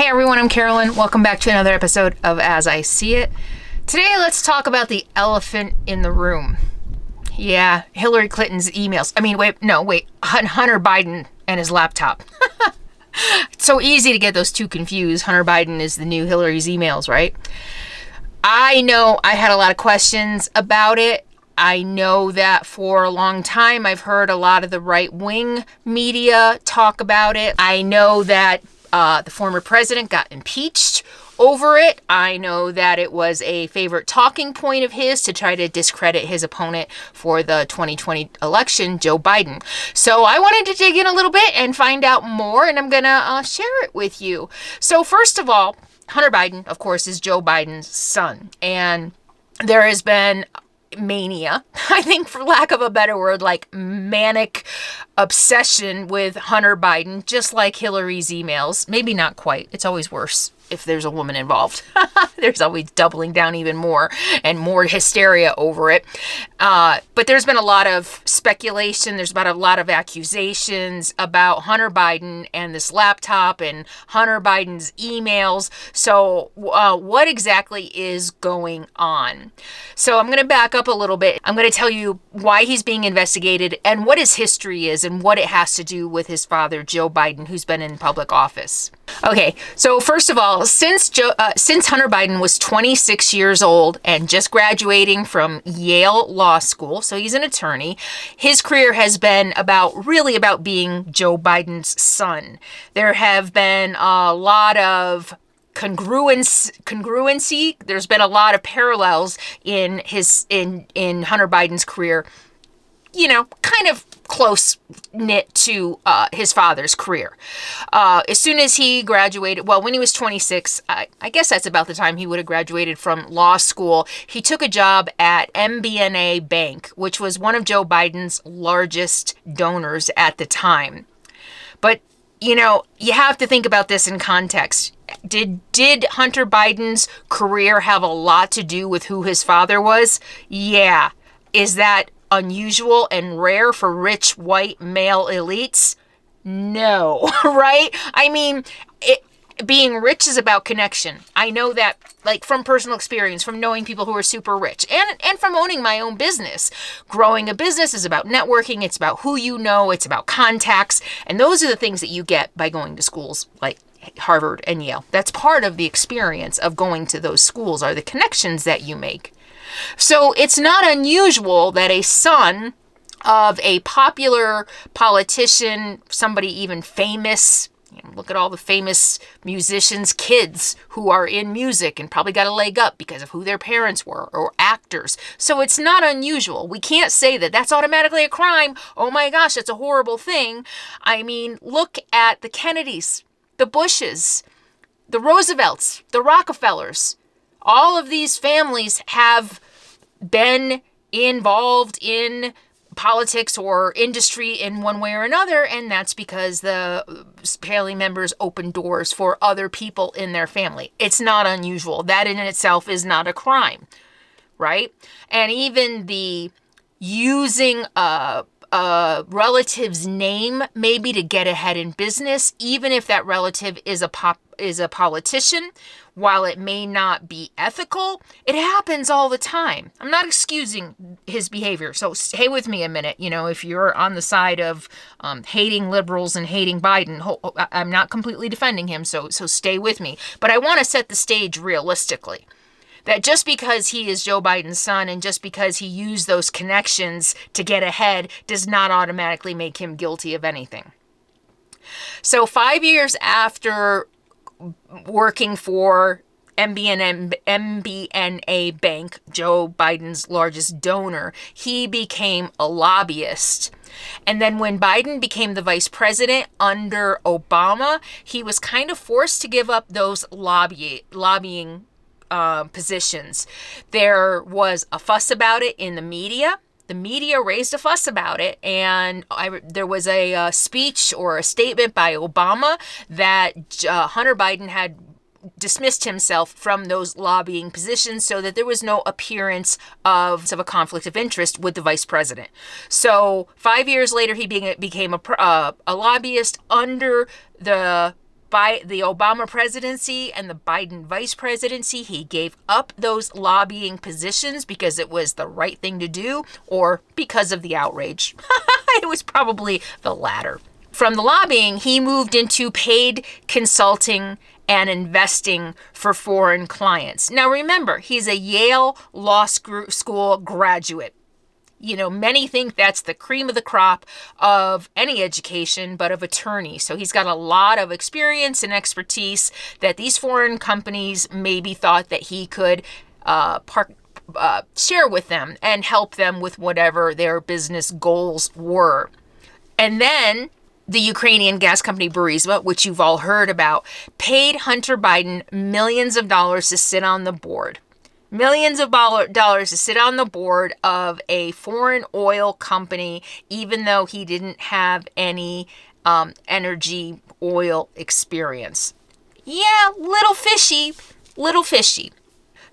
Hey everyone, I'm Carolyn. Welcome back to another episode of As I See It. Today, let's talk about the elephant in the room. Yeah, Hillary Clinton's emails. Hunter Biden and his laptop. It's so easy to get those two confused. Hunter Biden is the new Hillary's emails, right? I know I had a lot of questions about it. I know that for a long time I've heard a lot of the right-wing media talk about it. I know that the former president got impeached over it. I know that it was a favorite talking point of his to try to discredit his opponent for the 2020 election, Joe Biden. So I wanted to dig in a little bit and find out more, and I'm going to share it with you. So first of all, Hunter Biden, of course, is Joe Biden's son. And there has been mania, I think, for lack of a better word, like manic obsession with Hunter Biden, just like Hillary's emails. Maybe not quite. It's always worse if there's a woman involved. There's always doubling down even more and more hysteria over it. But there's been a lot of speculation. There's been a lot of accusations about Hunter Biden and this laptop and Hunter Biden's emails. So what exactly is going on? So I'm going to back up a little bit. I'm going to tell you why he's being investigated and what his history is and what it has to do with his father, Joe Biden, who's been in public office. Okay, so first of all, since Hunter Biden was 26 years old and just graduating from Yale Law School, so he's an attorney, his career has been really about being Joe Biden's son. There have been a lot of congruency. There's been a lot of parallels in Hunter Biden's career, kind of close knit to his father's career. As soon as he graduated, when he was 26, I guess that's about the time he would have graduated from law school, he took a job at MBNA Bank, which was one of Joe Biden's largest donors at the time. But, you have to think about this in context. Did Hunter Biden's career have a lot to do with who his father was? Yeah. Is that unusual and rare for rich white male elites? No, right? I mean, being rich is about connection. I know that, from personal experience, from knowing people who are super rich, and from owning my own business. Growing a business is about networking. It's about who you know. It's about contacts. And those are the things that you get by going to schools like Harvard and Yale. That's part of the experience of going to those schools, are the connections that you make. So it's not unusual that a son of a popular politician, somebody even famous, look at all the famous musicians' kids who are in music and probably got a leg up because of who their parents were, or actors. So it's not unusual. We can't say that that's automatically a crime. Oh my gosh, that's a horrible thing. I mean, look at the Kennedys, the Bushes, the Roosevelts, the Rockefellers. All of these families have been involved in politics or industry in one way or another, and that's because the family members open doors for other people in their family. It's not unusual. That in itself is not a crime, right? And even the using a relative's name maybe to get ahead in business, even if that relative is a politician, while it may not be ethical, it happens all the time. I'm not excusing his behavior. So stay with me a minute. If you're on the side of hating liberals and hating Biden, I'm not completely defending him. So stay with me. But I want to set the stage realistically. That just because he is Joe Biden's son and just because he used those connections to get ahead does not automatically make him guilty of anything. So 5 years after working for MBNA Bank, Joe Biden's largest donor, he became a lobbyist. And then when Biden became the vice president under Obama, he was kind of forced to give up those lobbying positions. There was a fuss about it in the media. The media raised a fuss about it, and there was a speech or a statement by Obama that Hunter Biden had dismissed himself from those lobbying positions so that there was no appearance of a conflict of interest with the vice president. So 5 years later, he became a lobbyist under the the Obama presidency and the Biden vice presidency, he gave up those lobbying positions because it was the right thing to do or because of the outrage. It was probably the latter. From the lobbying, he moved into paid consulting and investing for foreign clients. Now remember, he's a Yale Law School graduate. You know, many think that's the cream of the crop of any education, but of attorney. So he's got a lot of experience and expertise that these foreign companies maybe thought that he could share with them and help them with whatever their business goals were. And then the Ukrainian gas company Burisma, which you've all heard about, paid Hunter Biden millions of dollars to sit on the board. Millions of dollars to sit on the board of a foreign oil company, even though he didn't have any energy oil experience. Yeah, little fishy, little fishy.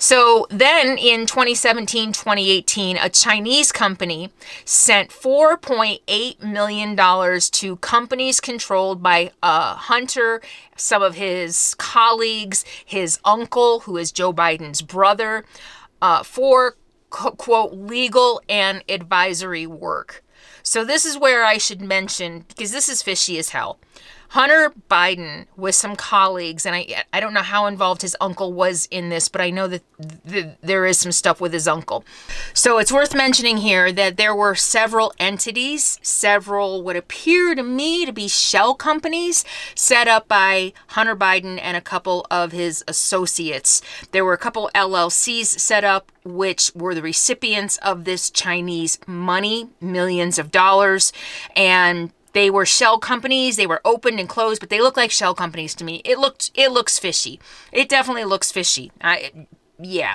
So then in 2017, 2018, a Chinese company sent $4.8 million to companies controlled by Hunter, some of his colleagues, his uncle, who is Joe Biden's brother, for, quote, legal and advisory work. So this is where I should mention, because this is fishy as hell. Hunter Biden with some colleagues, and I don't know how involved his uncle was in this, but I know that there is some stuff with his uncle. So it's worth mentioning here that there were several entities, several what appear to me to be shell companies set up by Hunter Biden and a couple of his associates. There were a couple LLCs set up which were the recipients of this Chinese money, millions of dollars, and they were shell companies. They were opened and closed, but they look like shell companies to me. It looks fishy. It definitely looks fishy. Yeah.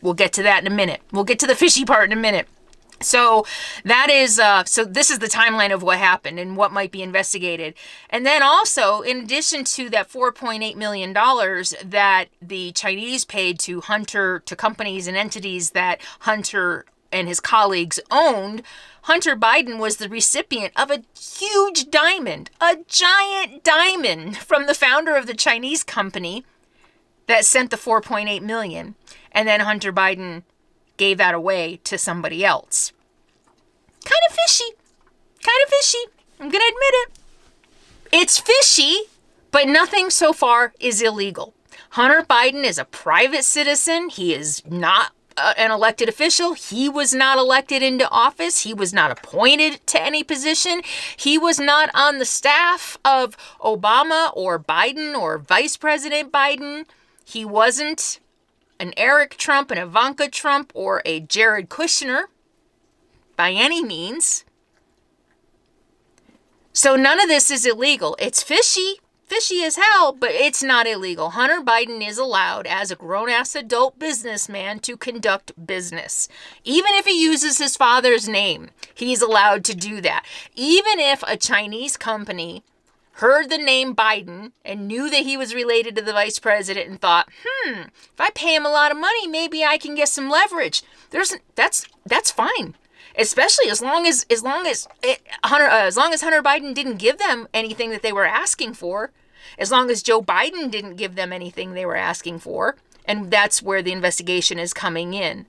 We'll get to that in a minute. We'll get to the fishy part in a minute. So that is, so this is the timeline of what happened and what might be investigated. And then also, in addition to that $4.8 million that the Chinese paid to Hunter, to companies and entities that Hunter and his colleagues owned, Hunter Biden was the recipient of a huge diamond, a giant diamond from the founder of the Chinese company that sent the $4.8 million. And then Hunter Biden gave that away to somebody else. Kind of fishy. Kind of fishy. I'm going to admit it. It's fishy, but nothing so far is illegal. Hunter Biden is a private citizen. He is not an elected official. He was not elected into office. He was not appointed to any position. He was not on the staff of Obama or Biden or Vice President Biden. He wasn't an Eric Trump, an Ivanka Trump, or a Jared Kushner by any means. So none of this is illegal. It's fishy as hell, but it's not illegal. Hunter Biden is allowed as a grown-ass adult businessman to conduct business. Even if he uses his father's name, he's allowed to do that. Even if a Chinese company heard the name Biden and knew that he was related to the vice president and thought, if I pay him a lot of money, maybe I can get some leverage. That's fine. Especially as long as Hunter Biden didn't give them anything that they were asking for, as long as Joe Biden didn't give them anything they were asking for, and that's where the investigation is coming in.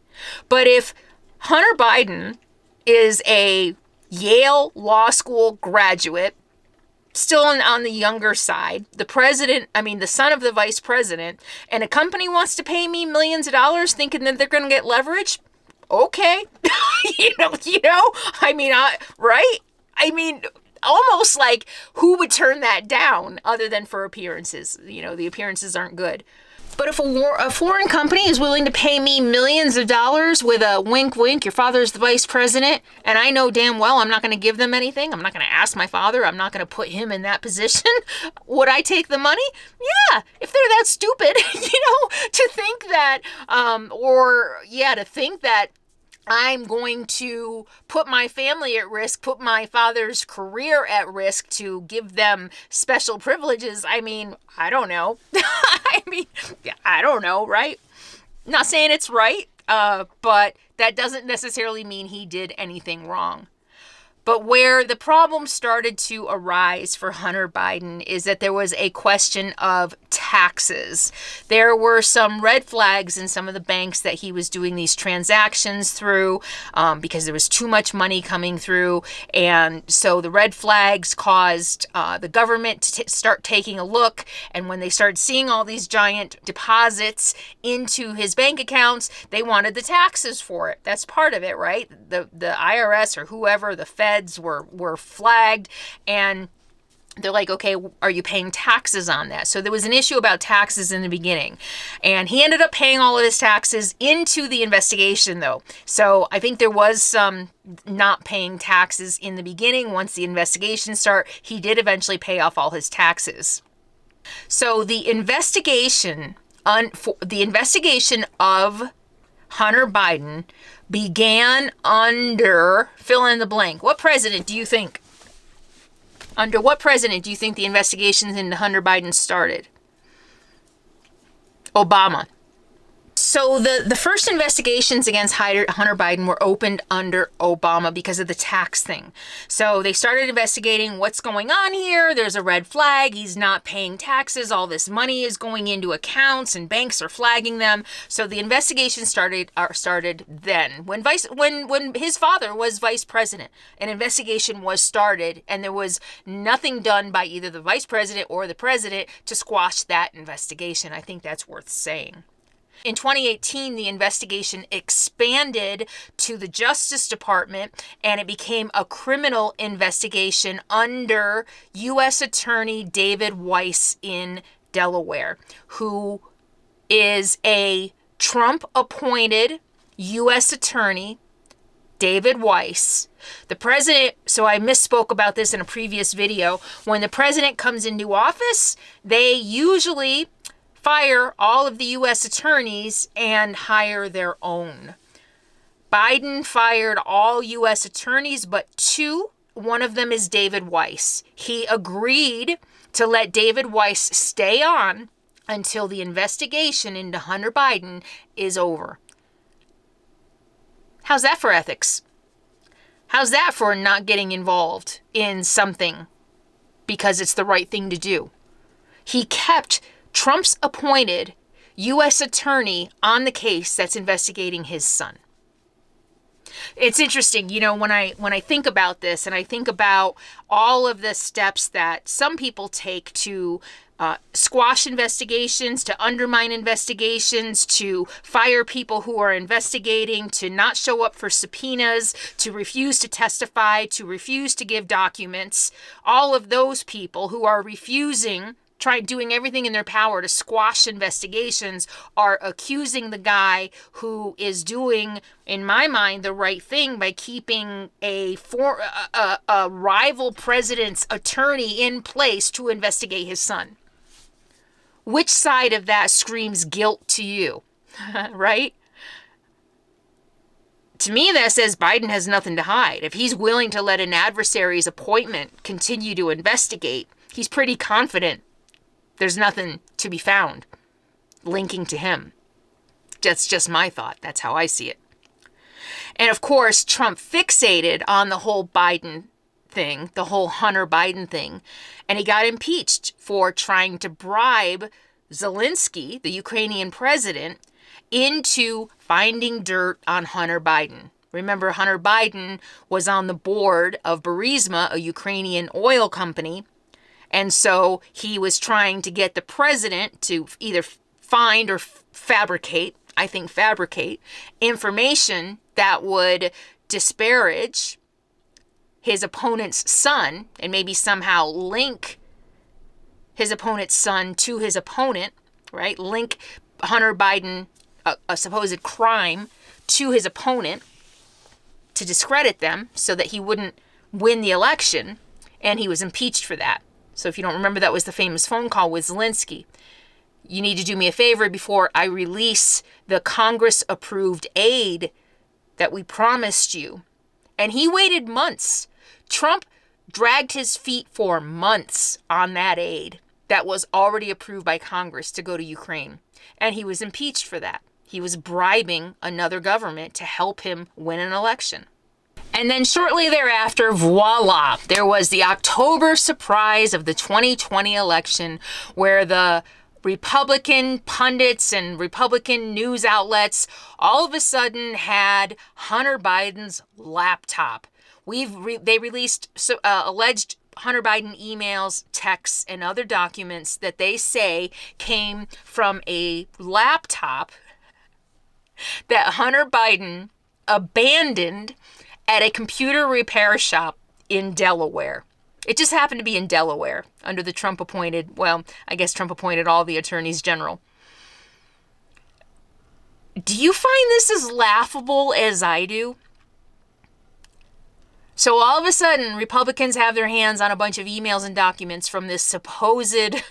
But if Hunter Biden is a Yale Law School graduate, still on the younger side, the son of the vice president, and a company wants to pay me millions of dollars thinking that they're going to get leverage, okay. Right? I mean, almost like who would turn that down other than for appearances? The appearances aren't good. But if a foreign company is willing to pay me millions of dollars with a wink, wink, your father's the vice president, and I know damn well I'm not going to give them anything, I'm not going to ask my father, I'm not going to put him in that position, would I take the money? Yeah, if they're that stupid, to think that, to think that I'm going to put my family at risk, put my father's career at risk to give them special privileges. I mean, I don't know. I don't know, right? Not saying it's right, but that doesn't necessarily mean he did anything wrong. But where the problem started to arise for Hunter Biden is that there was a question of taxes. There were some red flags in some of the banks that he was doing these transactions through because there was too much money coming through. And so the red flags caused the government to start taking a look. And when they started seeing all these giant deposits into his bank accounts, they wanted the taxes for it. That's part of it, right? The IRS or whoever, the feds were flagged, and they're like, okay, are you paying taxes on that? So there was an issue about taxes in the beginning, and he ended up paying all of his taxes into the investigation, though. So I think there was some not paying taxes in the beginning. Once the investigation started, he did eventually pay off all his taxes. So the investigation of Hunter Biden began under, fill in the blank. What president do you think? Under what president do you think the investigations into Hunter Biden started? Obama. So the first investigations against Hunter Biden were opened under Obama because of the tax thing. So they started investigating what's going on here. There's a red flag. He's not paying taxes. All this money is going into accounts and banks are flagging them. So the investigation started then. When his father was vice president, an investigation was started, and there was nothing done by either the vice president or the president to squash that investigation. I think that's worth saying. In 2018, the investigation expanded to the Justice Department, and it became a criminal investigation under U.S. Attorney David Weiss in Delaware, who is a Trump-appointed U.S. attorney. David Weiss. The president, so I misspoke about this in a previous video. When the president comes into office, they usually fire all of the U.S. attorneys and hire their own. Biden fired all U.S. attorneys but two. One of them is David Weiss. He agreed to let David Weiss stay on until the investigation into Hunter Biden is over. How's that for ethics? How's that for not getting involved in something because it's the right thing to do? He kept Trump's appointed U.S. attorney on the case that's investigating his son. It's interesting, when I think about this, and I think about all of the steps that some people take to squash investigations, to undermine investigations, to fire people who are investigating, to not show up for subpoenas, to refuse to testify, to refuse to give documents. All of those people who are refusing, doing everything in their power to squash investigations, are accusing the guy who is doing, in my mind, the right thing by keeping a rival president's attorney in place to investigate his son. Which side of that screams guilt to you, right? To me, that says Biden has nothing to hide. If he's willing to let an adversary's appointment continue to investigate, he's pretty confident there's nothing to be found linking to him. That's just my thought. That's how I see it. And of course, Trump fixated on the whole Biden thing, the whole Hunter Biden thing, and he got impeached for trying to bribe Zelensky, the Ukrainian president, into finding dirt on Hunter Biden. Remember, Hunter Biden was on the board of Burisma, a Ukrainian oil company. And so he was trying to get the president to either find or fabricate information that would disparage his opponent's son and maybe somehow link his opponent's son to his opponent, right? Link Hunter Biden, a supposed crime, to his opponent to discredit them so that he wouldn't win the election. And he was impeached for that. So if you don't remember, that was the famous phone call with Zelensky. You need to do me a favor before I release the Congress-approved aid that we promised you. And he waited months. Trump dragged his feet for months on that aid that was already approved by Congress to go to Ukraine. And he was impeached for that. He was bribing another government to help him win an election. And then shortly thereafter, voila, there was the October surprise of the 2020 election, where the Republican pundits and Republican news outlets all of a sudden had Hunter Biden's laptop. They released alleged Hunter Biden emails, texts, and other documents that they say came from a laptop that Hunter Biden abandoned at a computer repair shop in Delaware. It just happened to be in Delaware under the Trump appointed, well, I guess Trump appointed all the attorneys general. Do you find this as laughable as I do? So all of a sudden, Republicans have their hands on a bunch of emails and documents from this supposed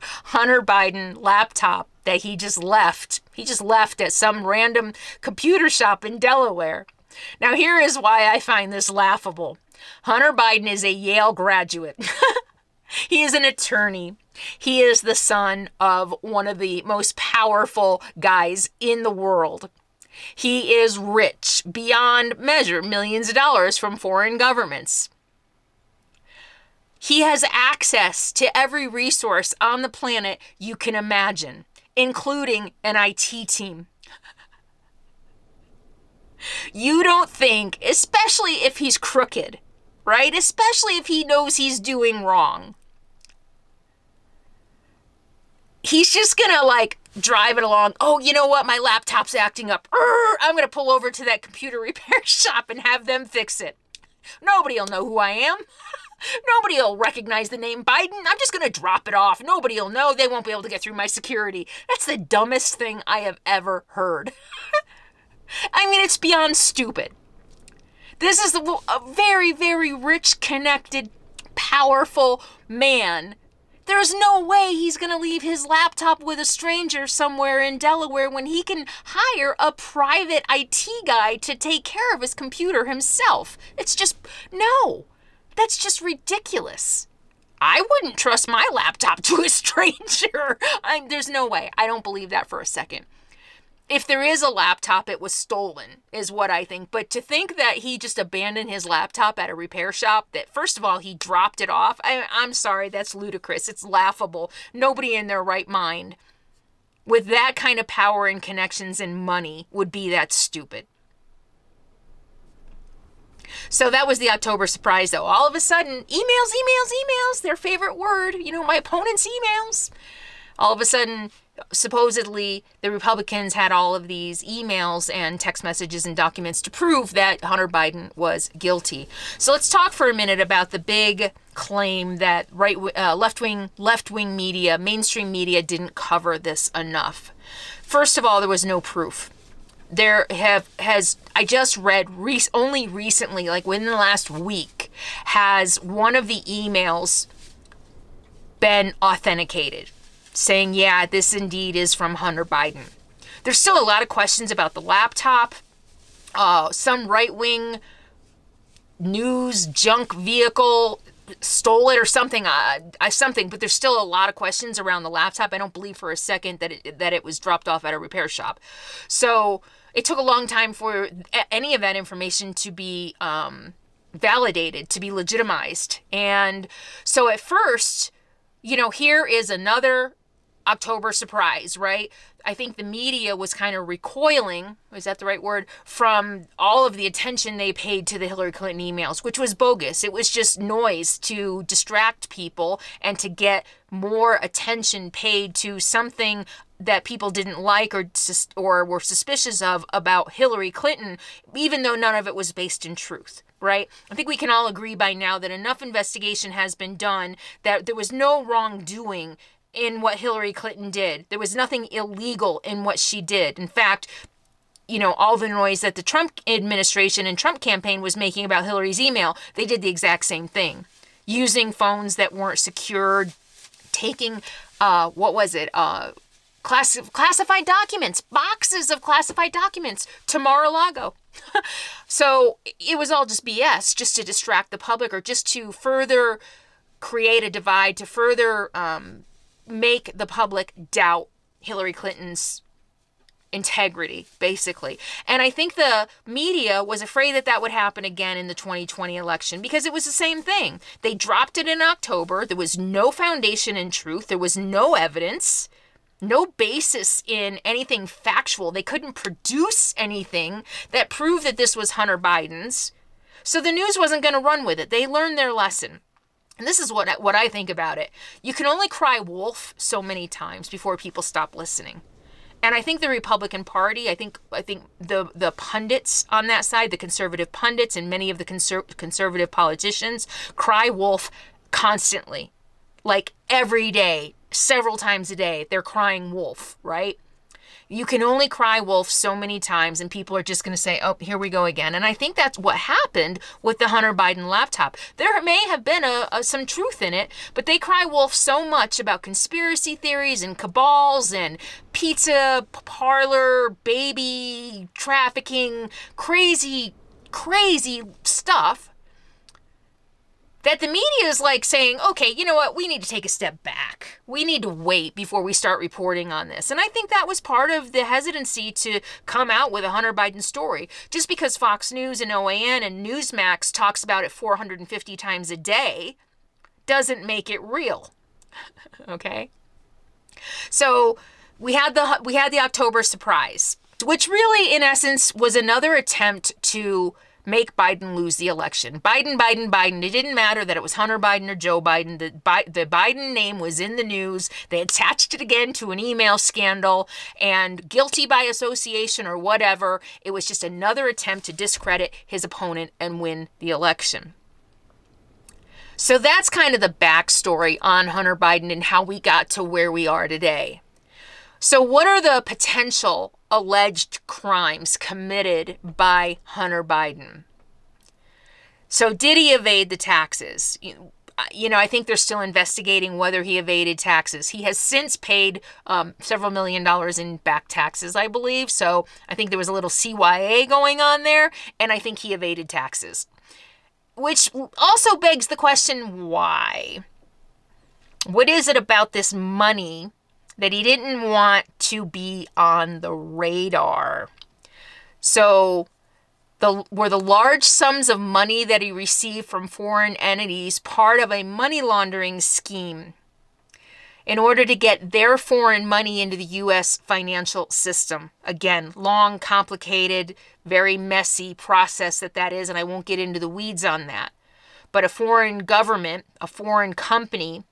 Hunter Biden laptop that he just left. He just left at some random computer shop in Delaware. Now, here is why I find this laughable. Hunter Biden is a Yale graduate. He is an attorney. He is the son of one of the most powerful guys in the world. He is rich beyond measure, millions of dollars from foreign governments. He has access to every resource on the planet you can imagine, including an IT team. You don't think, especially if he's crooked, right? Especially if he knows he's doing wrong. He's just gonna drive it along. Oh, you know what? My laptop's acting up. I'm gonna pull over to that computer repair shop and have them fix it. Nobody'll know who I am. Nobody'll recognize the name Biden. I'm just gonna drop it off. Nobody'll know. They won't be able to get through my security. That's the dumbest thing I have ever heard. I mean, it's beyond stupid. This is a very, very rich, connected, powerful man. There's no way he's going to leave his laptop with a stranger somewhere in Delaware when he can hire a private IT guy to take care of his computer himself. It's just, no, that's just ridiculous. I wouldn't trust my laptop to a stranger. There's no way. I don't believe that for a second. If there is a laptop, it was stolen, is what I think. But to think that he just abandoned his laptop at a repair shop, that first of all, he dropped it off. I'm sorry, that's ludicrous. It's laughable. Nobody in their right mind with that kind of power and connections and money would be that stupid. So that was the October surprise, though. All of a sudden, emails, their favorite word, my opponent's emails. All of a sudden, supposedly, the Republicans had all of these emails and text messages and documents to prove that Hunter Biden was guilty. So let's talk for a minute about the big claim that left-wing media, mainstream media didn't cover this enough. First of all, there was no proof. I just read only recently, within the last week, has one of the emails been authenticated, saying, yeah, this indeed is from Hunter Biden. There's still a lot of questions about the laptop. Some right-wing news junk vehicle stole it or something, but there's still a lot of questions around the laptop. I don't believe for a second that it was dropped off at a repair shop. So it took a long time for any of that information to be validated, to be legitimized. And so at first, here is another October surprise, right? I think the media was kind of recoiling, is that the right word, from all of the attention they paid to the Hillary Clinton emails, which was bogus. It was just noise to distract people and to get more attention paid to something that people didn't like or were suspicious of about Hillary Clinton, even though none of it was based in truth. Right? I think we can all agree by now that enough investigation has been done that there was no wrongdoing in what Hillary Clinton did. There was nothing illegal in what she did. In fact, all the noise that the Trump administration and Trump campaign was making about Hillary's email, they did the exact same thing. Using phones that weren't secured, taking, classified documents, boxes of classified documents to Mar-a-Lago. So it was all just BS, just to distract the public or just to further create a divide, to further make the public doubt Hillary Clinton's integrity, basically. And I think the media was afraid that that would happen again in the 2020 election because it was the same thing. They dropped it in October. There was no foundation in truth. There was no evidence, no basis in anything factual. They couldn't produce anything that proved that this was Hunter Biden's. So the news wasn't going to run with it. They learned their lesson. And this is what I think about it. You can only cry wolf so many times before people stop listening. And I think the Republican Party, I think the pundits on that side, the conservative pundits and many of the conservative politicians cry wolf constantly. Like every day, several times a day, they're crying wolf, right? You can only cry wolf so many times and people are just going to say, oh, here we go again. And I think that's what happened with the Hunter Biden laptop. There may have been some truth in it, but they cry wolf so much about conspiracy theories and cabals and pizza parlor, baby trafficking, crazy stuff that the media is like saying, okay, you know what? We need to take a step back. We need to wait before we start reporting on this. And I think that was part of the hesitancy to come out with a Hunter Biden story. Just because Fox News and OAN and Newsmax talks about it 450 times a day doesn't make it real. Okay? So we had the October surprise, which really, in essence, was another attempt to make Biden lose the election. Biden. It didn't matter that it was Hunter Biden or Joe Biden. The Biden name was in the news. They attached it again to an email scandal, and guilty by association or whatever. It was just another attempt to discredit his opponent and win the election. So that's kind of the backstory on Hunter Biden and how we got to where we are today. So what are the potential alleged crimes committed by Hunter Biden? So did he evade the taxes? I think they're still investigating whether he evaded taxes. He has since paid several $1 million in back taxes, I believe. So I think there was a little CYA going on there, and I think he evaded taxes. Which also begs the question, why? What is it about this money that he didn't want to be on the radar? So were the large sums of money that he received from foreign entities part of a money laundering scheme in order to get their foreign money into the U.S. financial system? Again, long, complicated, very messy process that is, and I won't get into the weeds on that. But a foreign government, a foreign company,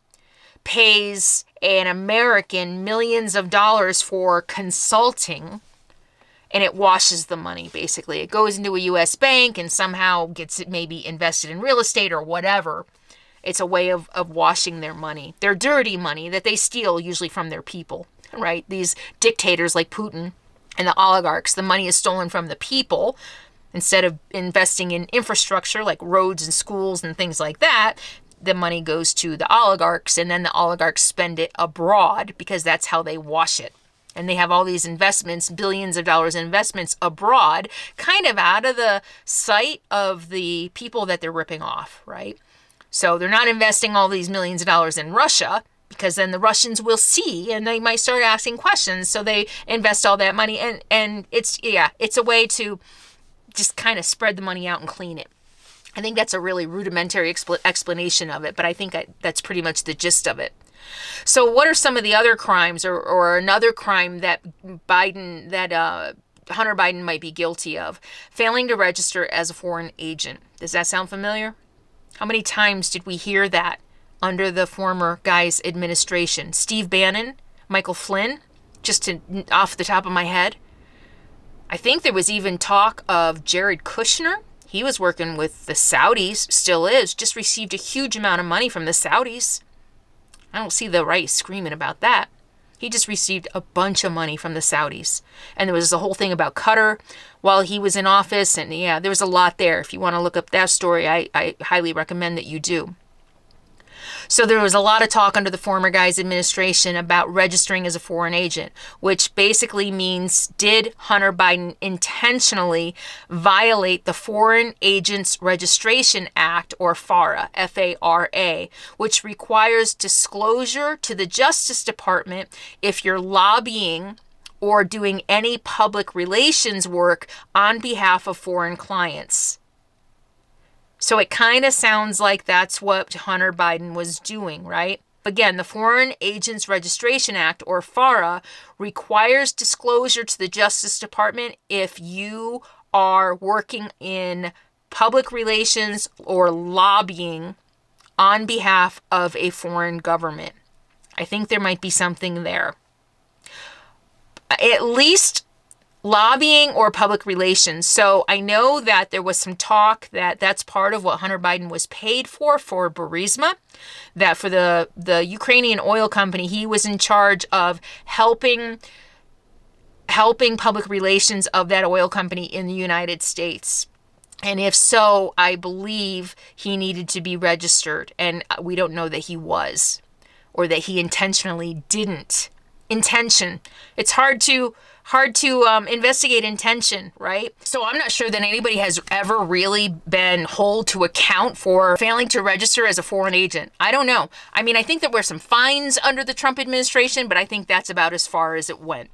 pays an American millions of dollars for consulting, and it washes the money, basically. It goes into a U.S. bank and somehow gets it maybe invested in real estate or whatever. It's a way of washing their money, their dirty money that they steal usually from their people, right? These dictators like Putin and the oligarchs, the money is stolen from the people. Instead of investing in infrastructure like roads and schools and things like that, the money goes to the oligarchs, and then the oligarchs spend it abroad because that's how they wash it. And they have all these investments, billions of dollars in investments abroad, kind of out of the sight of the people that they're ripping off, right? So they're not investing all these millions of dollars in Russia because then the Russians will see and they might start asking questions. So they invest all that money, and it's a way to just kind of spread the money out and clean it. I think that's a really rudimentary explanation of it, but I think that's pretty much the gist of it. So what are some of the other crimes or another crime that Hunter Biden might be guilty of? Failing to register as a foreign agent. Does that sound familiar? How many times did we hear that under the former guy's administration? Steve Bannon, Michael Flynn, off the top of my head. I think there was even talk of Jared Kushner. He was working with the Saudis, still is, just received a huge amount of money from the Saudis. I don't see the right screaming about that. He just received a bunch of money from the Saudis. And there was the whole thing about Qatar while he was in office. And yeah, there was a lot there. If you want to look up that story, I highly recommend that you do. So there was a lot of talk under the former guy's administration about registering as a foreign agent, which basically means, did Hunter Biden intentionally violate the Foreign Agents Registration Act, or FARA, F-A-R-A, which requires disclosure to the Justice Department if you're lobbying or doing any public relations work on behalf of foreign clients. So it kind of sounds like that's what Hunter Biden was doing, right? Again, the Foreign Agents Registration Act, or FARA, requires disclosure to the Justice Department if you are working in public relations or lobbying on behalf of a foreign government. I think there might be something there. At least lobbying or public relations. So I know that there was some talk that that's part of what Hunter Biden was paid for Burisma, that for the Ukrainian oil company, he was in charge of helping public relations of that oil company in the United States. And if so, I believe he needed to be registered, and we don't know that he was, or that he intentionally didn't. Intention. It's hard to investigate intention, right? So I'm not sure that anybody has ever really been held to account for failing to register as a foreign agent. I don't know. I mean, I think there were some fines under the Trump administration, but I think that's about as far as it went.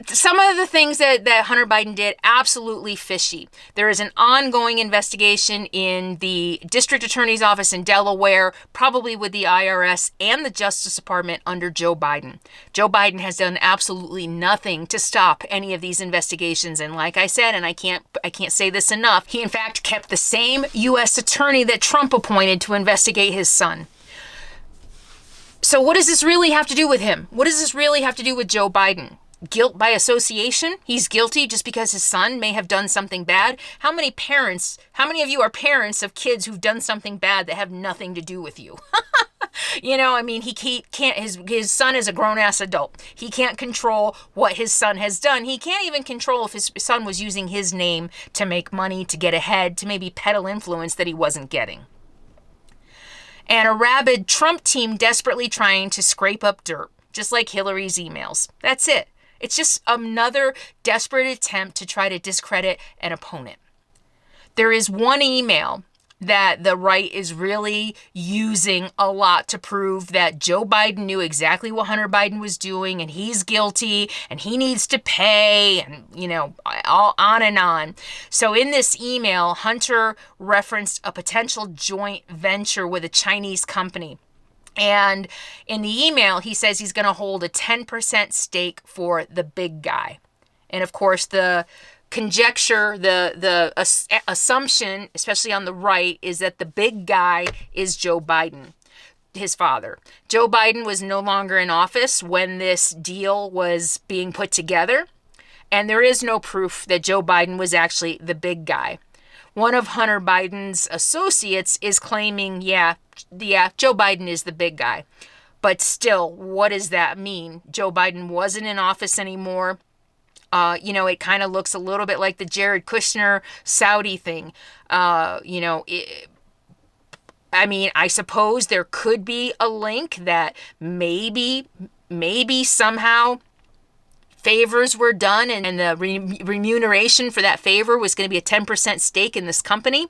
Some of the things that Hunter Biden did, absolutely fishy. There is an ongoing investigation in the district attorney's office in Delaware, probably with the IRS and the Justice Department under Joe Biden. Joe Biden has done absolutely nothing to stop any of these investigations. And like I said, and I can't say this enough, he in fact kept the same U.S. attorney that Trump appointed to investigate his son. So what does this really have to do with him? What does this really have to do with Joe Biden? Guilt by association? He's guilty just because his son may have done something bad? How many of you are parents of kids who've done something bad that have nothing to do with you? You know, I mean, he can't, his son is a grown-ass adult. He can't control what his son has done. He can't even control if his son was using his name to make money, to get ahead, to maybe peddle influence that he wasn't getting. And a rabid Trump team desperately trying to scrape up dirt, just like Hillary's emails. That's it. It's just another desperate attempt to try to discredit an opponent. There is one email that the right is really using a lot to prove that Joe Biden knew exactly what Hunter Biden was doing and he's guilty and he needs to pay and, you know, all on and on. So in this email, Hunter referenced a potential joint venture with a Chinese company. And in the email, he says he's going to hold a 10% stake for the big guy. And of course, the conjecture, the assumption, especially on the right, is that the big guy is Joe Biden, his father. Joe Biden was no longer in office when this deal was being put together. And there is no proof that Joe Biden was actually the big guy. One of Hunter Biden's associates is claiming, yeah, Joe Biden is the big guy. But still, what does that mean? Joe Biden wasn't in office anymore. You know, it kind of looks a little bit like the Jared Kushner Saudi thing. I mean, I suppose there could be a link that maybe somehow favors were done and the remuneration for that favor was going to be a 10% stake in this company.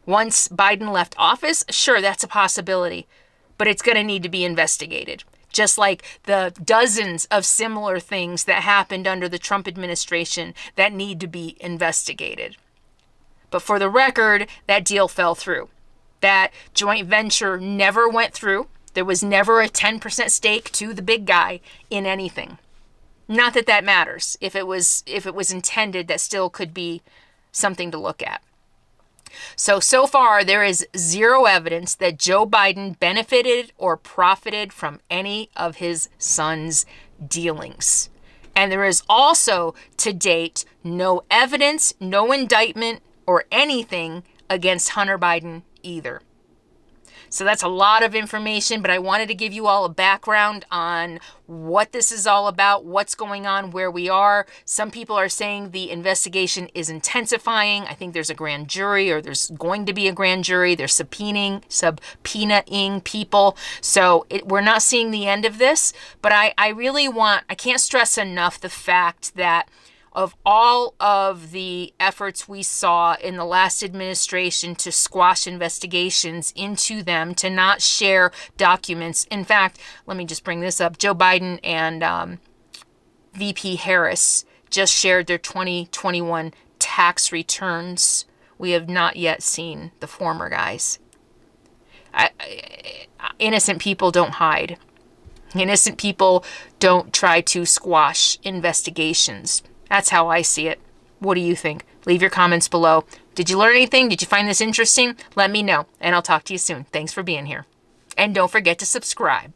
Once Biden left office, sure, that's a possibility, but it's going to need to be investigated. Just like the dozens of similar things that happened under the Trump administration that need to be investigated. But for the record, that deal fell through. That joint venture never went through. There was never a 10% stake to the big guy in anything. Not that that matters. If it was intended, that still could be something to look at. So far, there is zero evidence that Joe Biden benefited or profited from any of his son's dealings. And there is also, to date, no evidence, no indictment, or anything against Hunter Biden either. So that's a lot of information, but I wanted to give you all a background on what this is all about, what's going on, where we are. Some people are saying the investigation is intensifying. I think there's a grand jury, or there's going to be a grand jury. They're subpoenaing people. So we're not seeing the end of this, but I can't stress enough the fact that of all of the efforts we saw in the last administration to squash investigations into them, to not share documents. In fact, let me just bring this up. Joe Biden and VP Harris just shared their 2021 tax returns. We have not yet seen the former guys. Innocent people don't hide. Innocent people don't try to squash investigations. That's how I see it. What do you think? Leave your comments below. Did you learn anything? Did you find this interesting? Let me know, and I'll talk to you soon. Thanks for being here. And don't forget to subscribe.